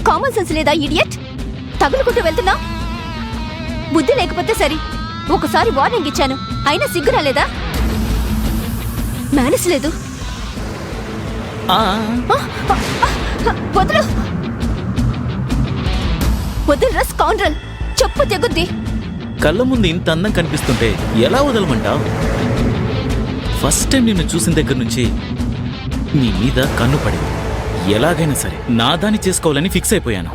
Common sense లేదా idiot? తగులుకుంటూ వెళ్తున్నా? బుద్ధి లేకపోతే సరి. ఒకసారి వార్నింగ్ ఇచ్చాను, అయినా సిగ్గు రాలేదా? మేనస్ లేదు. వదులు వదులురా స్కౌండ్రల్, చెప్పు తెగుద్ది. కళ్ళ ముందు ఇంత అందం కనిపిస్తుంటే ఎలా వదలమంటావు? ఫస్ట్ టైం నిన్ను చూసిన దగ్గర నుంచి నీ మీద కన్ను పడింది. ఎలాగైనా సరే నా దాన్ని చేసుకోవాలని ఫిక్స్ అయిపోయాను.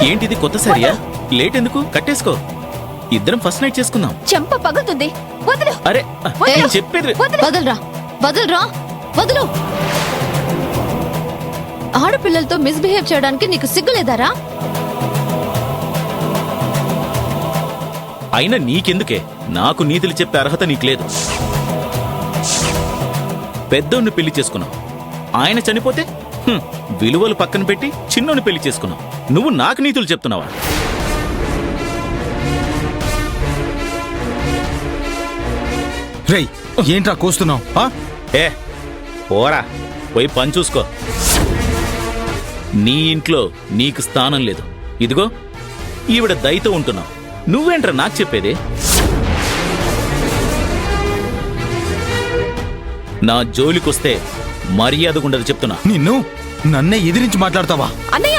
ఏంటిది కొత్త సారియా? లేట్ ఎందుకు? కట్టేసుకో. ఇద్దరం ఫస్ట్ నైట్ చేసుకుందాం. చెంప పగులుతుంది. వదులు. అరే చెప్పేది. వదలరా వదలరా వదులు. ఆడపిల్లలతో మిస్బిహేవ్ చేయడానికి నీకు సిగ్గులేదారా? అయినా నీకెందుకే? నాకు నీతులు చెప్పే అర్హత నీకు లేదు. పెద్దోన్ని పెళ్లి చేసుకున్నావు, ఆయన చనిపోతే విలువలు పక్కన పెట్టి చిన్నోని పెళ్లి చేసుకున్నావు. నువ్వు నాకు నీతులు చెప్తున్నావా? రేయ్, ఏంట్రా కూస్తున్నావు? ఏ పోరా, పోయి పని చూసుకో. నీ ఇంట్లో నీకు స్థానం లేదు. ఇదిగో ఈవిడ దయతో ఉంటున్నావు. నువ్వేంట్రా నాకు చెప్పేది? నా జోలికొస్తే మర్యాదగుండదు చెప్తున్నా. నిన్ను నన్నే ఎదిరించి మాట్లాడతావా? అన్నయ్య